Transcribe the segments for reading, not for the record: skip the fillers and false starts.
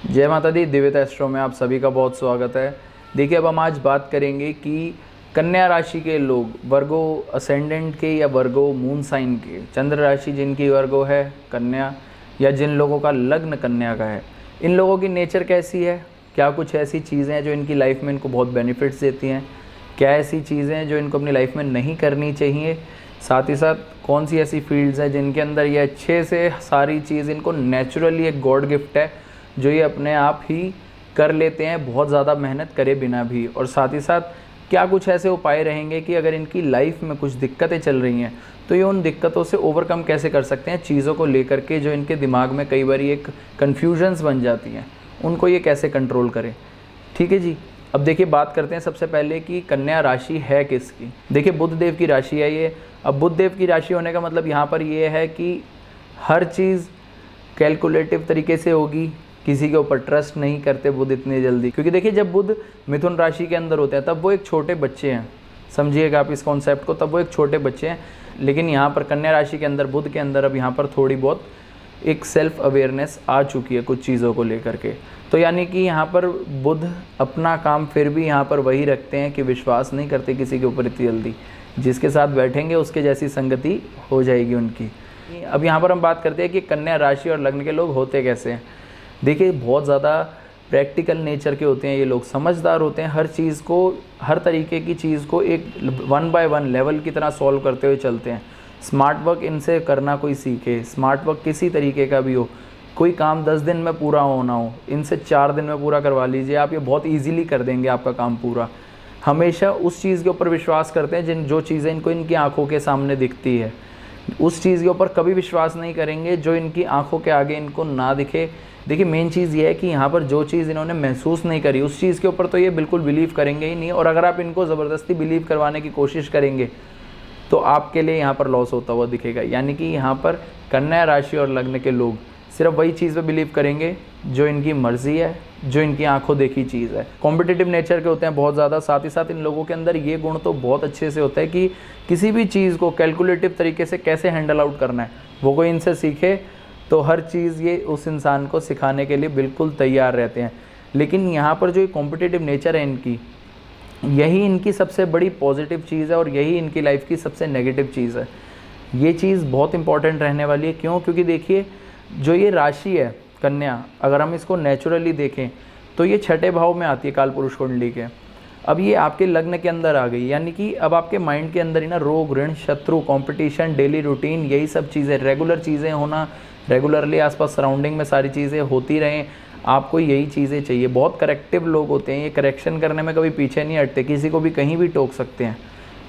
जय माता दी। दिव्यता एस्ट्रो में आप सभी का बहुत स्वागत है। देखिए, अब हम आज बात करेंगे कि कन्या राशि के लोग, वर्गो असेंडेंट के या वर्गो मून साइन के, चंद्र राशि जिनकी वर्गो है कन्या, या जिन लोगों का लग्न कन्या का है, इन लोगों की नेचर कैसी है। क्या कुछ ऐसी चीज़ें हैं जो इनकी लाइफ में इनको बहुत बेनिफिट्स देती हैं, क्या ऐसी चीज़ें हैं जो इनको अपनी लाइफ में नहीं करनी चाहिए, साथ ही साथ कौन सी ऐसी फील्ड्स हैं जिनके अंदर ये अच्छे से सारी चीज़ इनको नेचुरली एक गॉड गिफ्ट है जो ये अपने आप ही कर लेते हैं बहुत ज़्यादा मेहनत करे बिना भी। और साथ ही साथ क्या कुछ ऐसे उपाय रहेंगे कि अगर इनकी लाइफ में कुछ दिक्कतें चल रही हैं तो ये उन दिक्कतों से ओवरकम कैसे कर सकते हैं, चीज़ों को लेकर के जो इनके दिमाग में कई बार एक कन्फ्यूजन्स बन जाती हैं, उनको ये कैसे कंट्रोल करें। ठीक है जी। अब देखिए, बात करते हैं सबसे पहले कि कन्या राशि है किसकी। देखिए, बुध देव की राशि है ये। अब बुध देव की राशि होने का मतलब यहाँ पर ये है कि हर चीज़ कैलकुलेटिव तरीके से होगी, किसी के ऊपर ट्रस्ट नहीं करते बुध इतनी जल्दी। क्योंकि देखिए, जब बुध मिथुन राशि के अंदर होते हैं तब वो एक छोटे बच्चे हैं, समझिएगा आप इस कॉन्सेप्ट को, तब वो एक छोटे बच्चे हैं। लेकिन यहाँ पर कन्या राशि के अंदर, बुध के अंदर अब यहाँ पर थोड़ी बहुत एक सेल्फ अवेयरनेस आ चुकी है कुछ चीज़ों को लेकर के। तो यानी कि यहाँ पर बुध अपना काम फिर भी यहाँ पर वही रखते हैं कि विश्वास नहीं करते किसी के ऊपर इतनी जल्दी। जिसके साथ बैठेंगे उसके जैसी संगति हो जाएगी उनकी। अब यहाँ पर हम बात करते हैं कि कन्या राशि और लग्न के लोग होते कैसे हैं। देखिए, बहुत ज़्यादा प्रैक्टिकल नेचर के होते हैं ये लोग, समझदार होते हैं, हर चीज़ को, हर तरीके की चीज़ को एक 1 बाय 1 लेवल की तरह सॉल्व करते हुए चलते हैं। स्मार्ट वर्क इनसे करना कोई सीखे, स्मार्ट वर्क किसी तरीके का भी हो, कोई काम 10 दिन में पूरा होना हो, इनसे 4 दिन में पूरा करवा लीजिए आप, ये बहुत ईजीली कर देंगे आपका काम पूरा। हमेशा उस चीज़ के ऊपर विश्वास करते हैं जो चीज़ें इनको इनकी आंखों के सामने दिखती है, उस चीज़ के ऊपर कभी विश्वास नहीं करेंगे जो इनकी आंखों के आगे इनको ना दिखे। देखिए, मेन चीज़ ये है कि यहाँ पर जो चीज़ इन्होंने महसूस नहीं करी उस चीज़ के ऊपर तो ये बिल्कुल बिलीव करेंगे ही नहीं। और अगर आप इनको ज़बरदस्ती बिलीव करवाने की कोशिश करेंगे तो आपके लिए यहाँ पर लॉस होता हुआ दिखेगा। यानी कि यहाँ पर कन्या राशि और लग्न के लोग सिर्फ वही चीज़ पे बिलीव करेंगे जो इनकी मर्ज़ी है, जो इनकी आंखों देखी चीज़ है। कॉम्पिटिटिव नेचर के होते हैं बहुत ज़्यादा। साथ ही साथ इन लोगों के अंदर ये गुण तो बहुत अच्छे से होता है कि किसी भी चीज़ को कैलकुलेटिव तरीके से कैसे हैंडल आउट करना है, वो कोई इनसे सीखे तो हर चीज़ ये उस इंसान को सिखाने के लिए बिल्कुल तैयार रहते हैं। लेकिन यहाँ पर जो कॉम्पिटिटिव नेचर है इनकी, यही इनकी सबसे बड़ी पॉजिटिव चीज़ है और यही इनकी लाइफ की सबसे नेगेटिव चीज़ है। ये चीज़ बहुत इंपॉर्टेंट रहने वाली है। क्यों? क्योंकि देखिए, जो ये राशि है कन्या, अगर हम इसको नेचुरली देखें तो ये 6ठे भाव में आती है काल पुरुष कुंडली के। अब ये आपके लग्न के अंदर आ गई, यानी कि अब आपके माइंड के अंदर ही ना रोग, ऋण, शत्रु, कंपटीशन, डेली रूटीन, यही सब चीज़ें, रेगुलर चीज़ें होना, रेगुलरली आसपास सराउंडिंग में सारी चीज़ें होती रहें, आपको यही चीज़ें चाहिए। बहुत करेक्टिव लोग होते हैं, ये करेक्शन करने में कभी पीछे नहीं हटते, किसी को भी कहीं भी टोक सकते हैं।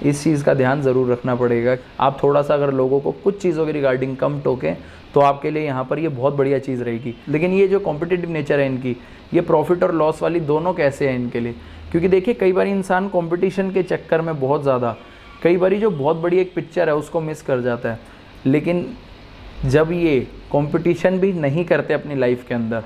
इस चीज़ का ध्यान ज़रूर रखना पड़ेगा। आप थोड़ा सा अगर लोगों को कुछ चीज़ों के रिगार्डिंग कम टोकें तो आपके लिए यहाँ पर ये बहुत बढ़िया चीज़ रहेगी। लेकिन ये जो कॉम्पिटिटिव नेचर है इनकी, ये प्रॉफिट और लॉस वाली दोनों कैसे हैं इनके लिए। क्योंकि देखिए, कई बार इंसान कंपटीशन के चक्कर में बहुत ज़्यादा, कई बार जो बहुत बड़ी एक पिक्चर है उसको मिस कर जाता है। लेकिन जब ये कंपटीशन भी नहीं करते अपनी लाइफ के अंदर,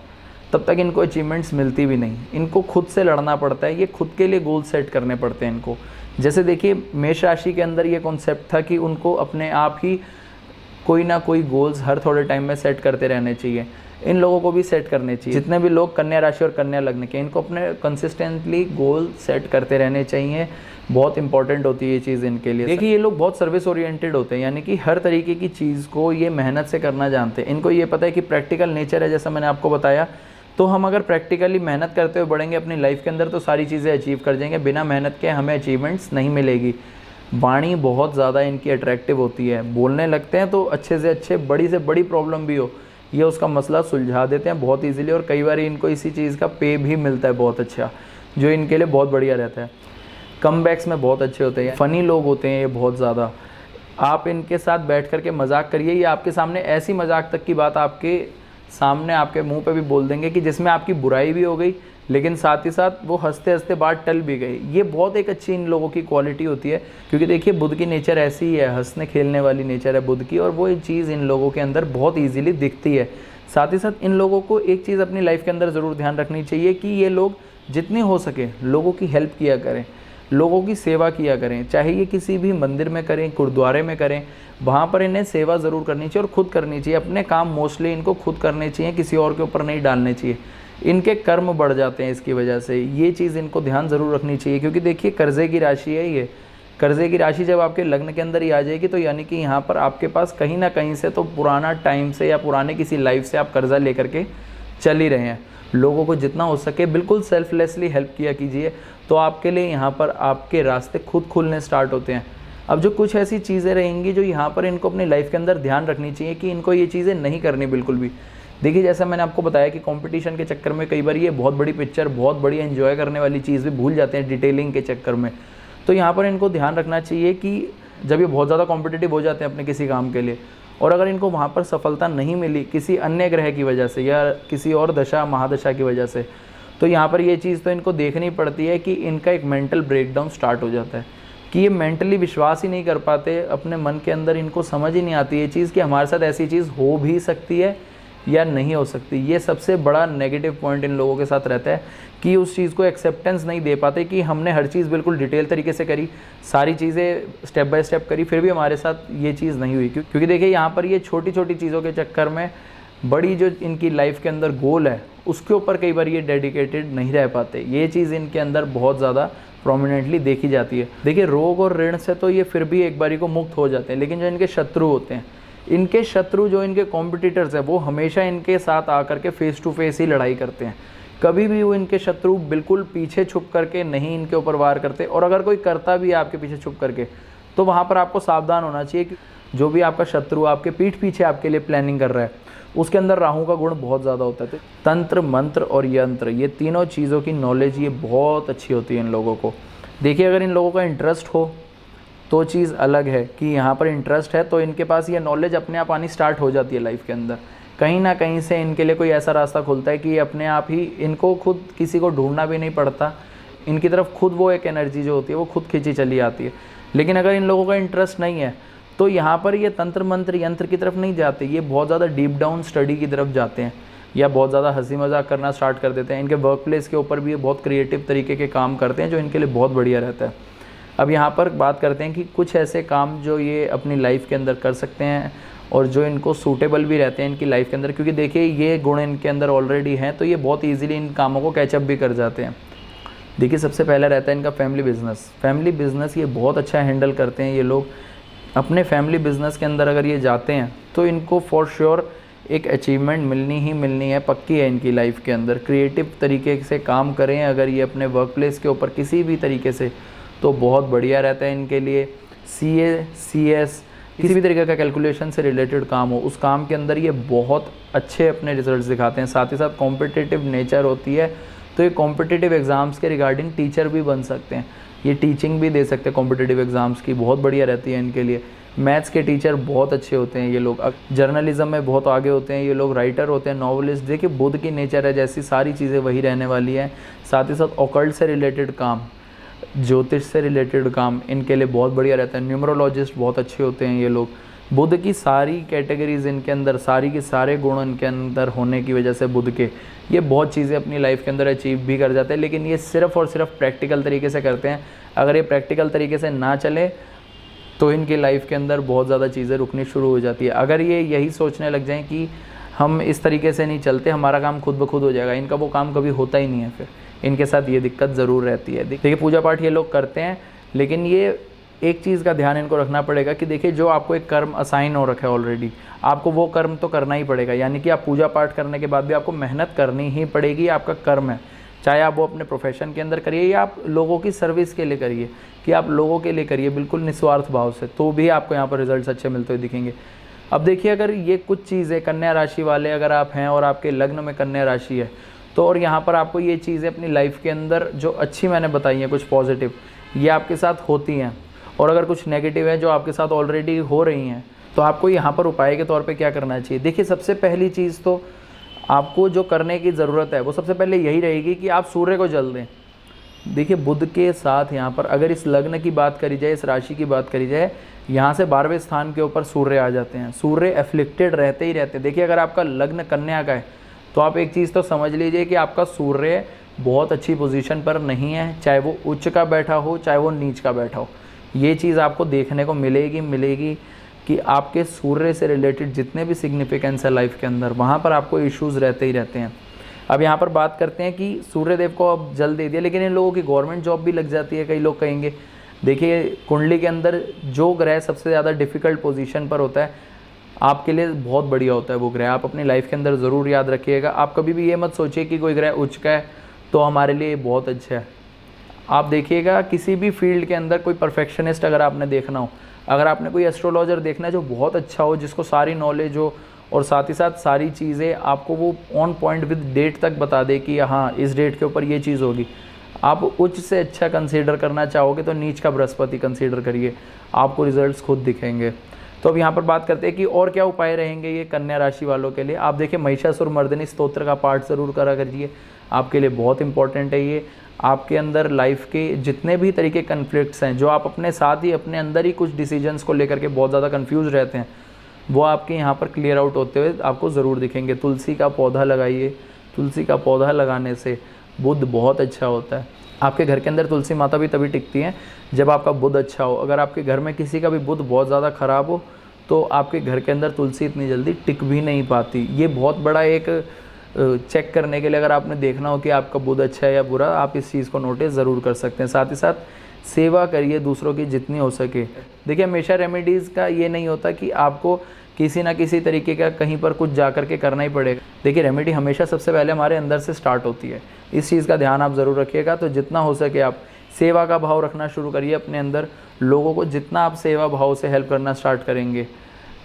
तब तक इनको अचीवमेंट्स मिलती भी नहीं। इनको खुद से लड़ना पड़ता है, ये खुद के लिए गोल सेट करने पड़ते हैं इनको। जैसे देखिए, मेष राशि के अंदर ये कॉन्सेप्ट था कि उनको अपने आप ही कोई ना कोई गोल्स हर थोड़े टाइम में सेट करते रहने चाहिए। इन लोगों को भी सेट करने चाहिए। जितने भी लोग कन्या राशि और कन्या लग्न के, इनको अपने कंसिस्टेंटली गोल सेट करते रहने चाहिए। बहुत इंपॉर्टेंट होती है ये चीज़ इनके लिए। देखिए, ये लोग बहुत सर्विस ओरिएंटेड होते हैं, यानी कि हर तरीके की चीज़ को ये मेहनत से करना जानते हैं। इनको ये पता है कि प्रैक्टिकल नेचर है, जैसा मैंने आपको बताया। तो हम अगर प्रैक्टिकली मेहनत करते हुए बढ़ेंगे अपनी लाइफ के अंदर तो सारी चीज़ें अचीव कर जाएंगे। बिना मेहनत के हमें अचीवमेंट्स नहीं मिलेगी। वाणी बहुत ज़्यादा इनकी अट्रैक्टिव होती है, बोलने लगते हैं तो अच्छे से अच्छे, बड़ी से बड़ी प्रॉब्लम भी हो, ये उसका मसला सुलझा देते हैं बहुत ईजिली। और कई बार इनको इसी चीज़ का पे भी मिलता है बहुत अच्छा, जो इनके लिए बहुत बढ़िया रहता है। कमबैक्स में बहुत अच्छे होते हैं, फ़नी लोग होते हैं ये बहुत ज़्यादा। आप इनके साथ बैठ कर के मजाक करिए, ये आपके सामने ऐसी मजाक तक की बात आपके सामने, आपके मुंह पे भी बोल देंगे कि जिसमें आपकी बुराई भी हो गई, लेकिन साथ ही साथ वो हंसते हंसते बात टल भी गई। ये बहुत एक अच्छी इन लोगों की क्वालिटी होती है। क्योंकि देखिए, बुध की नेचर ऐसी ही है, हंसने खेलने वाली नेचर है बुध की, और वो एक चीज़ इन लोगों के अंदर बहुत ईजिली दिखती है। साथ ही साथ इन लोगों को एक चीज़ अपनी लाइफ के अंदर ज़रूर ध्यान रखनी चाहिए कि ये लोग जितनी हो सके लोगों की हेल्प किया करें, लोगों की सेवा किया करें। चाहे ये किसी भी मंदिर में करें, गुरुद्वारे में करें, वहाँ पर इन्हें सेवा ज़रूर करनी चाहिए और ख़ुद करनी चाहिए। अपने काम मोस्टली इनको खुद करने चाहिए, किसी और के ऊपर नहीं डालने चाहिए। इनके कर्म बढ़ जाते हैं इसकी वजह से। ये चीज़ इनको ध्यान ज़रूर रखनी चाहिए, क्योंकि देखिए कर्जे की राशि है ये। कर्जे की राशि जब आपके लग्न के अंदर ही आ जाएगी तो यानी कि यहाँ पर आपके पास कहीं ना कहीं से तो पुराना टाइम से या पुराने किसी लाइफ से आप कर्जा लेकर के चल ही रहे हैं। लोगों को जितना हो सके बिल्कुल सेल्फलेसली हेल्प किया कीजिए, तो आपके लिए यहाँ पर आपके रास्ते खुद खुलने स्टार्ट होते हैं। अब जो कुछ ऐसी चीज़ें रहेंगी जो यहाँ पर इनको अपनी लाइफ के अंदर ध्यान रखनी चाहिए कि इनको ये चीज़ें नहीं करनी बिल्कुल भी। देखिए जैसा मैंने आपको बताया कि कंपटीशन के चक्कर में कई बार ये बहुत बड़ी पिक्चर, बहुत बड़ी एंजॉय करने वाली चीज़ भी भूल जाते हैं डिटेलिंग के चक्कर में। तो यहाँ पर इनको ध्यान रखना चाहिए कि जब ये बहुत ज़्यादा कॉम्पिटिटिव हो जाते हैं अपने किसी काम के लिए, और अगर इनको वहाँ पर सफलता नहीं मिली किसी अन्य ग्रह की वजह से या किसी और दशा महादशा की वजह से, तो यहाँ पर ये चीज़ तो इनको देखनी पड़ती है कि इनका एक मेंटल ब्रेकडाउन स्टार्ट हो जाता है, कि ये मेंटली विश्वास ही नहीं कर पाते अपने मन के अंदर। इनको समझ ही नहीं आती ये चीज़ कि हमारे साथ ऐसी चीज़ हो भी सकती है या नहीं हो सकती। ये सबसे बड़ा नेगेटिव पॉइंट इन लोगों के साथ रहता है कि उस चीज़ को एक्सेप्टेंस नहीं दे पाते कि हमने हर चीज़ बिल्कुल डिटेल तरीके से करी, सारी चीज़ें स्टेप बाय स्टेप करी, फिर भी हमारे साथ ये चीज़ नहीं हुई। क्योंकि देखिए यहाँ पर ये छोटी छोटी चीज़ों के चक्कर में बड़ी जो इनकी लाइफ के अंदर गोल है उसके ऊपर कई बार ये डेडिकेटेड नहीं रह पाते। ये चीज़ इनके अंदर बहुत ज़्यादा प्रोमिनेंटली देखी जाती है। देखिए रोग और ऋण से तो ये फिर भी एक बारी को मुक्त हो जाते हैं, लेकिन जो इनके शत्रु होते हैं, इनके शत्रु जो इनके कॉम्पिटिटर्स हैं, वो हमेशा इनके साथ आकर के फेस टू फेस ही लड़ाई करते हैं। कभी भी वो इनके शत्रु बिल्कुल पीछे छुप करके नहीं इनके ऊपर वार करते, और अगर कोई करता भी है आपके पीछे छुप करके तो वहाँ पर आपको सावधान होना चाहिए कि जो भी आपका शत्रु आपके पीठ पीछे आपके लिए प्लानिंग कर रहा है उसके अंदर राहु का गुण बहुत ज़्यादा होता है। तंत्र, मंत्र और यंत्र, ये तीनों चीज़ों की नॉलेज ये बहुत अच्छी होती है इन लोगों को। देखिए अगर इन लोगों का इंटरेस्ट हो तो चीज़ अलग है कि यहाँ पर इंटरेस्ट है तो इनके पास ये नॉलेज अपने आप आनी स्टार्ट हो जाती है लाइफ के अंदर। कहीं ना कहीं से इनके लिए कोई ऐसा रास्ता खुलता है कि अपने आप ही इनको खुद किसी को ढूंढना भी नहीं पड़ता, इनकी तरफ खुद वो एक एनर्जी जो होती है वो खुद खींची चली आती है। लेकिन अगर इन लोगों का इंटरेस्ट नहीं है तो यहाँ पर ये तंत्र मंत्र यंत्र की तरफ नहीं जाते, ये बहुत ज़्यादा डीप डाउन स्टडी की तरफ जाते हैं या बहुत ज़्यादा हंसी मजाक करना स्टार्ट कर देते हैं। इनके वर्क प्लेस के ऊपर भी ये बहुत क्रिएटिव तरीके के काम करते हैं जो इनके लिए बहुत बढ़िया रहता है। अब यहाँ पर बात करते हैं कि कुछ ऐसे काम जो ये अपनी लाइफ के अंदर कर सकते हैं और जो इनको सूटेबल भी रहते हैं इनकी लाइफ के अंदर, क्योंकि देखिए ये गुण इनके अंदर ऑलरेडी हैं तो ये बहुत ईजिली इन कामों को कैचअप भी कर जाते हैं। देखिए सबसे पहला रहता है इनका फैमिली बिजनेस। फैमिली बिजनेस ये बहुत अच्छा हैंडल करते हैं ये लोग। अपने फैमिली बिजनेस के अंदर अगर ये जाते हैं तो इनको फॉर श्योर एक अचीवमेंट मिलनी ही मिलनी है, पक्की है इनकी लाइफ के अंदर। क्रिएटिव तरीके से काम करें अगर ये अपने वर्क प्लेस के ऊपर किसी भी तरीके से तो बहुत बढ़िया रहता है इनके लिए। CA, CS किसी भी तरीके का कैलकुलेशन से रिलेटेड काम हो उस काम के अंदर ये बहुत अच्छे अपने रिजल्ट्स दिखाते हैं। साथ ही साथ कॉम्पिटिटिव नेचर होती है तो ये कॉम्पिटिटिव एग्ज़ाम्स के रिगार्डिंग टीचर भी बन सकते हैं, ये टीचिंग भी दे सकते हैं कॉम्पिटिटिव एग्ज़ाम्स की, बहुत बढ़िया रहती है इनके लिए। मैथ्स के टीचर बहुत अच्छे होते हैं ये लोग। जर्नलिज्म में बहुत आगे होते हैं ये लोग, राइटर होते हैं, नॉवलिस्ट। देखिए बुध की नेचर है जैसी सारी चीज़ें वही रहने वाली हैं। साथ ही साथ ऑकल्ट से रिलेटेड काम, ज्योतिष से रिलेटेड काम इनके लिए बहुत बढ़िया रहता है। न्यूमरोलॉजिस्ट बहुत अच्छे होते हैं ये लोग। बुध की सारी कैटेगरीज इनके अंदर, सारी के सारे गुण इनके अंदर होने की वजह से बुध के ये बहुत चीज़ें अपनी लाइफ के अंदर अचीव भी कर जाते हैं। लेकिन ये सिर्फ़ और सिर्फ प्रैक्टिकल तरीके से करते हैं। अगर ये प्रैक्टिकल तरीके से ना चले तो इनकी लाइफ के अंदर बहुत ज़्यादा चीज़ें रुकनी शुरू हो जाती है। अगर ये यही सोचने लग जाएं कि हम इस तरीके से नहीं चलते, हमारा काम खुद ब खुद हो जाएगा, इनका वो काम कभी होता ही नहीं है। फिर इनके साथ ये दिक्कत ज़रूर रहती है। देखिए पूजा पाठ ये लोग करते हैं, लेकिन ये एक चीज़ का ध्यान इनको रखना पड़ेगा कि देखिए जो आपको एक कर्म असाइन हो रखा है ऑलरेडी, आपको वो कर्म तो करना ही पड़ेगा। यानी कि आप पूजा पाठ करने के बाद भी आपको मेहनत करनी ही पड़ेगी, आपका कर्म है। चाहे आप वो अपने प्रोफेशन के अंदर करिए या आप लोगों की सर्विस के लिए करिए, कि आप लोगों के लिए करिए बिल्कुल निस्वार्थ भाव से, तो भी आपको यहाँ पर रिजल्ट्स अच्छे मिलते हुए दिखेंगे। अब देखिए अगर ये कुछ चीज़ें कन्या राशि वाले अगर आप हैं और आपके लग्न में कन्या राशि है तो, और यहाँ पर आपको ये चीज़ें अपनी लाइफ के अंदर जो अच्छी मैंने बताई हैं कुछ पॉजिटिव, ये आपके साथ होती हैं, और अगर कुछ नेगेटिव है जो आपके साथ ऑलरेडी हो रही हैं, तो आपको यहाँ पर उपाय के तौर पे क्या करना चाहिए। देखिए सबसे पहली चीज़ तो आपको जो करने की ज़रूरत है वो सबसे पहले यही रहेगी कि आप सूर्य को जल दें। देखिए बुध के साथ यहाँ पर अगर इस लग्न की बात करी जाए, इस राशि की बात करी जाए, यहाँ से 12वें स्थान के ऊपर सूर्य आ जाते हैं। सूर्य एफ्लिक्टेड रहते ही रहते हैं। देखिए अगर आपका लग्न कन्या का है तो आप एक चीज़ तो समझ लीजिए कि आपका सूर्य बहुत अच्छी पोजीशन पर नहीं है, चाहे वो उच्च का बैठा हो चाहे वो नीच का बैठा हो। ये चीज़ आपको देखने को मिलेगी कि आपके सूर्य से रिलेटेड जितने भी सिग्निफिकेंस है लाइफ के अंदर, वहाँ पर आपको इश्यूज़ रहते ही रहते हैं। अब यहाँ पर बात करते हैं कि सूर्यदेव को अब जल दे दिया, लेकिन इन लोगों की गवर्नमेंट जॉब भी लग जाती है, कई लोग कहेंगे। देखिए कुंडली के अंदर जो ग्रह सबसे ज़्यादा डिफ़िकल्ट पोजीशन पर होता है आपके लिए बहुत बढ़िया होता है वो ग्रह, आप अपनी लाइफ के अंदर ज़रूर याद रखिएगा। आप कभी भी ये मत सोचिए कि कोई ग्रह उच्च का है तो हमारे लिए बहुत अच्छा है। आप देखिएगा किसी भी फील्ड के अंदर कोई परफेक्शनिस्ट अगर आपने देखना हो, अगर आपने कोई एस्ट्रोलॉजर देखना है जो बहुत अच्छा हो, जिसको सारी नॉलेज हो और साथ ही साथ सारी चीज़ें आपको वो ऑन पॉइंट विद डेट तक बता दे कि हाँ इस डेट के ऊपर ये चीज़ होगी, आप उच्च से अच्छा कंसीडर करना चाहोगे तो नीच का बृहस्पति कंसीडर करिए, आपको रिजल्ट्स खुद दिखेंगे। तो अब यहाँ पर बात करते हैं कि और क्या उपाय रहेंगे ये कन्या राशि वालों के लिए। आप देखिए महिषासुर मर्दिनी स्तोत्र का पाठ ज़रूर करा करिए, आपके लिए बहुत इंपॉर्टेंट है ये। आपके अंदर लाइफ के जितने भी तरीके कन्फ्लिक्ट्स हैं, जो आप अपने साथ ही अपने अंदर ही कुछ डिसीजंस को लेकर के बहुत ज़्यादा कंफ्यूज रहते हैं, वो आपके यहाँ पर क्लियर आउट होते हुए आपको ज़रूर दिखेंगे। तुलसी का पौधा लगाइए, तुलसी का पौधा लगाने से बुध बहुत अच्छा होता है। आपके घर के अंदर तुलसी माता भी तभी टिकती हैं जब आपका बुध अच्छा हो। अगर आपके घर में किसी का भी बुध बहुत ज़्यादा ख़राब हो तो आपके घर के अंदर तुलसी इतनी जल्दी टिक भी नहीं पाती। ये बहुत बड़ा एक चेक करने के लिए, अगर आपने देखना हो कि आपका बुध अच्छा है या बुरा, आप इस चीज़ को नोटिस ज़रूर कर सकते हैं। साथ ही साथ सेवा करिए दूसरों की जितनी हो सके। देखिए हमेशा रेमेडीज़ का ये नहीं होता कि आपको किसी ना किसी तरीके का कहीं पर कुछ जा कर के करना ही पड़ेगा। देखिए रेमेडी हमेशा सबसे पहले हमारे अंदर से स्टार्ट होती है, इस चीज़ का ध्यान आप ज़रूर रखिएगा। तो जितना हो सके आप सेवा का भाव रखना शुरू करिए अपने अंदर। लोगों को जितना आप सेवा भाव से हेल्प करना स्टार्ट करेंगे,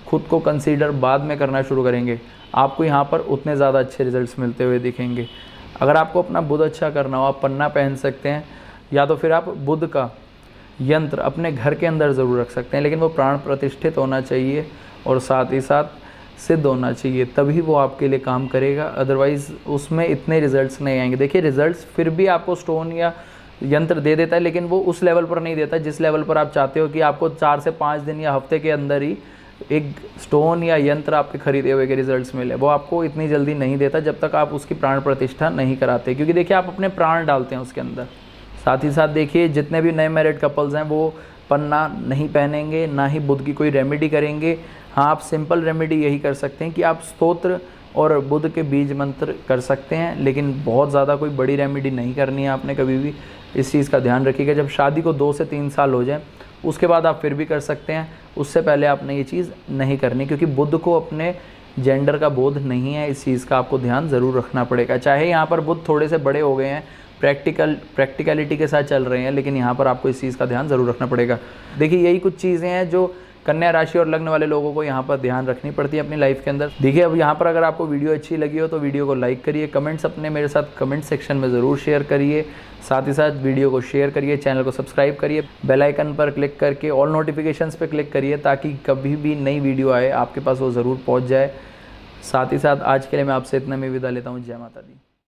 खुद को कंसीडर बाद में करना शुरू करेंगे, आपको यहाँ पर उतने ज़्यादा अच्छे रिजल्ट्स मिलते हुए दिखेंगे। अगर आपको अपना बुध अच्छा करना हो, आप पन्ना पहन सकते हैं, या तो फिर आप बुध का यंत्र अपने घर के अंदर ज़रूर रख सकते हैं, लेकिन वो प्राण प्रतिष्ठित होना चाहिए और साथ ही साथ सिद्ध होना चाहिए, तभी वो आपके लिए काम करेगा। अदरवाइज़ उसमें इतने रिजल्ट्स नहीं आएंगे। देखिए रिजल्ट्स फिर भी आपको स्टोन या यंत्र दे देता है, लेकिन वो उस लेवल पर नहीं देता जिस लेवल पर आप चाहते हो कि आपको 4 से 5 दिन या हफ्ते के अंदर ही एक स्टोन या यंत्र आपके खरीदे हुए के रिजल्ट्स मिले। वो आपको इतनी जल्दी नहीं देता जब तक आप उसकी प्राण प्रतिष्ठा नहीं कराते, क्योंकि देखिए आप अपने प्राण डालते हैं उसके अंदर। साथ ही साथ देखिए जितने भी नए मैरिड कपल्स हैं वो पन्ना नहीं पहनेंगे, ना ही बुध की कोई रेमेडी करेंगे। हाँ आप सिंपल रेमेडी यही कर सकते हैं कि आप स्तोत्र और बुध के बीज मंत्र कर सकते हैं, लेकिन बहुत ज़्यादा कोई बड़ी रेमेडी नहीं करनी है आपने कभी भी। इस चीज़ का ध्यान रखिएगा। जब शादी को 2 से 3 साल हो जाए उसके बाद आप फिर भी कर सकते हैं, उससे पहले आपने ये चीज़ नहीं करनी, क्योंकि बुध को अपने जेंडर का बोध नहीं है। इस चीज़ का आपको ध्यान ज़रूर रखना पड़ेगा। चाहे यहाँ पर बुध थोड़े से बड़े हो गए हैं, प्रैक्टिकलिटी के साथ चल रहे हैं, लेकिन यहाँ पर आपको इस चीज़ का ध्यान ज़रूर रखना पड़ेगा। देखिए यही कुछ चीज़ें हैं जो कन्या राशि और लग्न वाले लोगों को यहाँ पर ध्यान रखनी पड़ती है अपनी लाइफ के अंदर। देखिए अब यहाँ पर अगर आपको वीडियो अच्छी लगी हो तो वीडियो को लाइक करिए, कमेंट्स अपने मेरे साथ कमेंट सेक्शन में ज़रूर शेयर करिए। साथ ही साथ वीडियो को शेयर करिए, चैनल को सब्सक्राइब करिए, बेल आइकन पर क्लिक करके ऑल नोटिफिकेशंस पे क्लिक करिए, ताकि कभी भी नई वीडियो आए आपके पास वो ज़रूर पहुँच जाए। साथ ही साथ आज के लिए मैं आपसे इतना में विदा लेता हूँ। जय माता दी।